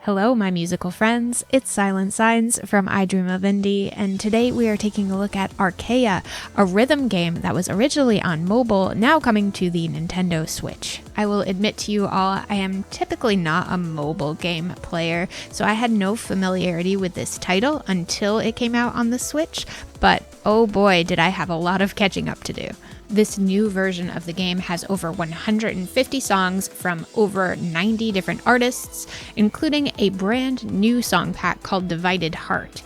Hello, my musical friends. It's SilentSigns from I Dream of Indie, and today we are taking a look at Arcaea, a rhythm game that was originally on mobile, now coming to the Nintendo Switch. I will admit to you all, I am typically not a mobile game player, so I had no familiarity with this title until it came out on the Switch, but oh boy, did I have a lot of catching up to do. This new version of the game has over 150 songs from over 90 different artists, including a brand new song pack called Divided Heart.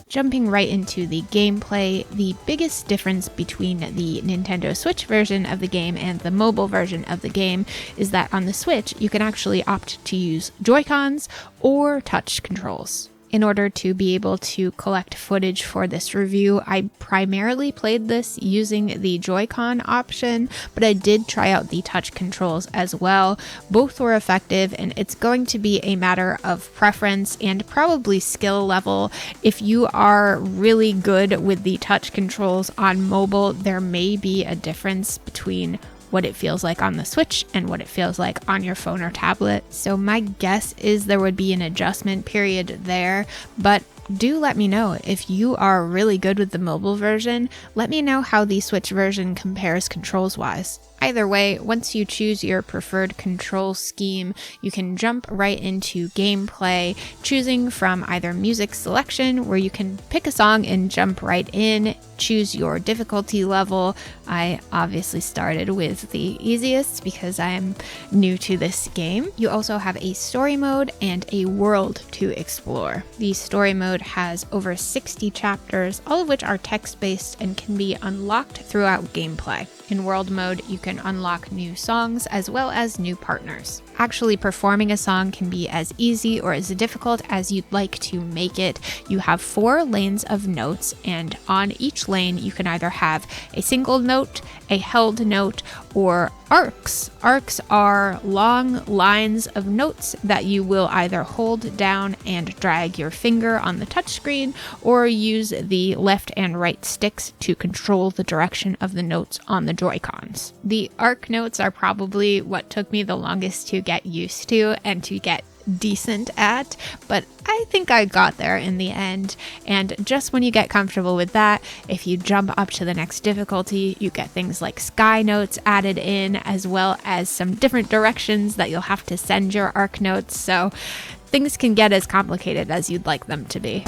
Jumping right into the gameplay, the biggest difference between the Nintendo Switch version of the game and the mobile version of the game is that on the Switch, you can actually opt to use Joy-Cons or touch controls. In order to be able to collect footage for this review, I primarily played this using the Joy-Con option, but I did try out the touch controls as well. Both were effective, and it's going to be a matter of preference and probably skill level. If you are really good with the touch controls on mobile, there may be a difference between what it feels like on the Switch and what it feels like on your phone or tablet. So my guess is there would be an adjustment period there, but do let me know if you are really good with the mobile version. Let me know how the Switch version compares controls wise. Either way, once you choose your preferred control scheme, you can jump right into gameplay, choosing from either music selection, where you can pick a song and jump right in, choose your difficulty level. I obviously started with the easiest because I am new to this game. You also have a story mode and a world to explore. The story mode has over 60 chapters, all of which are text-based and can be unlocked throughout gameplay. In world mode, you can unlock new songs as well as new partners. Actually performing a song can be as easy or as difficult as you'd like to make it. You have 4 lanes of notes, and on each lane you can either have a single note, a held note, or arcs. Arcs are long lines of notes that you will either hold down and drag your finger on the touchscreen, or use the left and right sticks to control the direction of the notes on the Joy-Cons. The arc notes are probably what took me the longest to get used to and to get decent at, but I think I got there in the end. And just when you get comfortable with that, if you jump up to the next difficulty, you get things like sky notes added in, as well as some different directions that you'll have to send your arc notes, so things can get as complicated as you'd like them to be.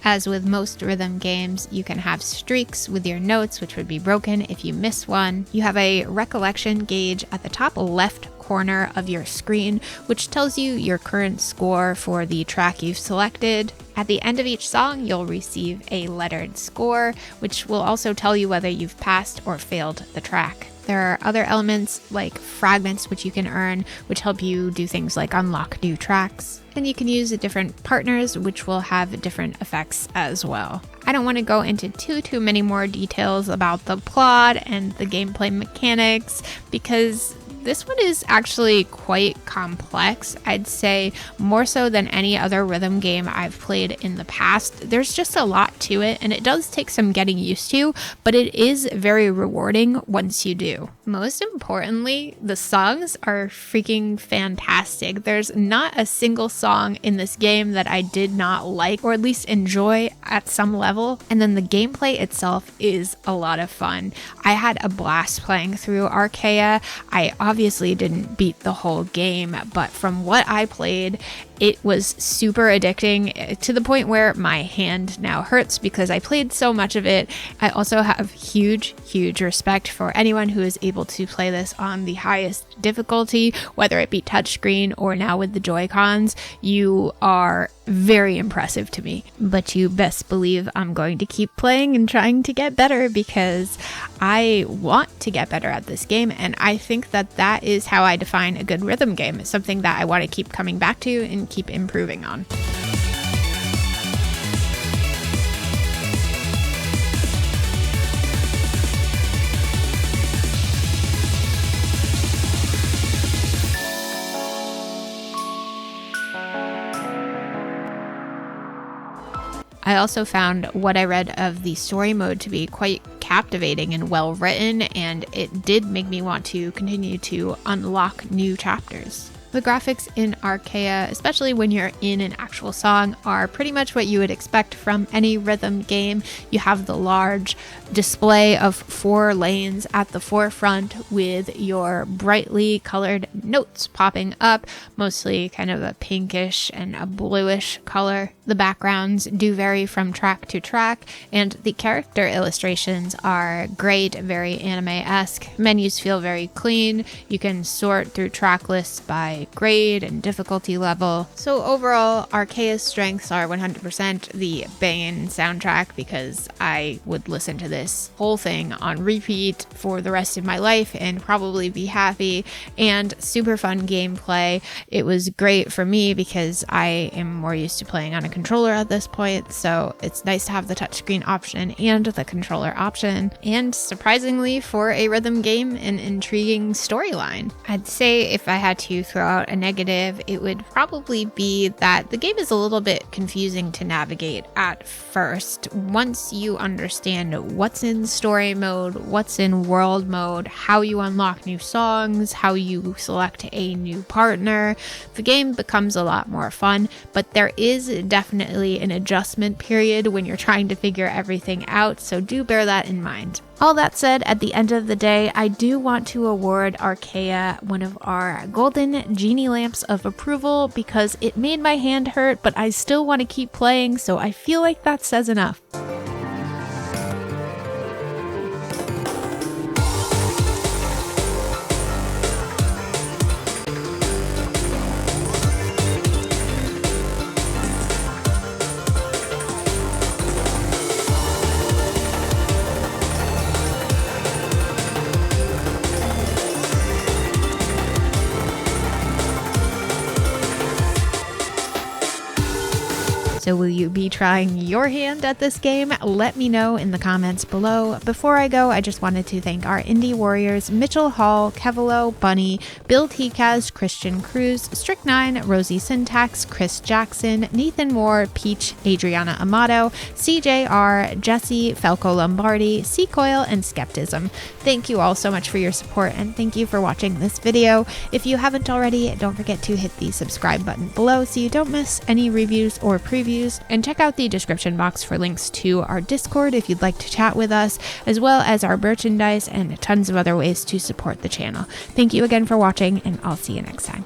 As with most rhythm games, you can have streaks with your notes, which would be broken if you miss one. You have a recollection gauge at the top left corner of your screen, which tells you your current score for the track you've selected. At the end of each song, you'll receive a lettered score, which will also tell you whether you've passed or failed the track. There are other elements like fragments which you can earn, which help you do things like unlock new tracks. And you can use different partners, which will have different effects as well. I don't want to go into too many more details about the plot and the gameplay mechanics, because this one is actually quite complex. I'd say more so than any other rhythm game I've played in the past. There's just a lot to it, and it does take some getting used to, but it is very rewarding once you do. Most importantly, the songs are freaking fantastic. There's not a single song in this game that I did not like, or at least enjoy at some level. And then the gameplay itself is a lot of fun. I had a blast playing through Arcaea. I obviously didn't beat the whole game, but from what I played, it was super addicting to the point where my hand now hurts because I played so much of it. I also have huge respect for anyone who is able to play this on the highest difficulty, whether it be touchscreen or now with the Joy-Cons. You are very impressive to me, but you best believe I'm going to keep playing and trying to get better, because I want to get better at this game, and I think that that is how I define a good rhythm game. It's something that I want to keep coming back to and keep improving on. I also found what I read of the story mode to be quite captivating and well written, and it did make me want to continue to unlock new chapters. The graphics in Arcaea, especially when you're in an actual song, are pretty much what you would expect from any rhythm game. You have the large display of 4 lanes at the forefront with your brightly colored notes popping up, mostly kind of a pinkish and a bluish color. The backgrounds do vary from track to track, and the character illustrations are great, very anime-esque. Menus feel very clean. You can sort through track lists by grade and difficulty level. So overall, Arcaea's strengths are 100% the banging soundtrack, because I would listen to this whole thing on repeat for the rest of my life and probably be happy, and super fun gameplay. It was great for me because I am more used to playing on a controller at this point, so it's nice to have the touchscreen option and the controller option, and surprisingly for a rhythm game, an intriguing storyline. I'd say if I had to throw out a negative, it would probably be that the game is a little bit confusing to navigate at first. Once you understand what's in story mode, what's in world mode, how you unlock new songs, how you select a new partner, the game becomes a lot more fun, but there is definitely an adjustment period when you're trying to figure everything out, so do bear that in mind. All that said, at the end of the day, I do want to award Arcaea one of our golden genie lamps of approval, because it made my hand hurt, but I still want to keep playing, so I feel like that says enough. So will you be trying your hand at this game? Let me know in the comments below. Before I go, I just wanted to thank our indie warriors, Mitchell Hall, Kevalo, Bunny, Bill Tikaz, Christian Cruz, Strict9, Rosie Syntax, Chris Jackson, Nathan Moore, Peach, Adriana Amato, CJR, Jesse, Falco Lombardi, C-Coil, and Skeptism. Thank you all so much for your support, and thank you for watching this video. If you haven't already, don't forget to hit the subscribe button below so you don't miss any reviews or previews, and check out the description box for links to our Discord if you'd like to chat with us, as well as our merchandise and tons of other ways to support the channel. Thank you again for watching, and I'll see you next time.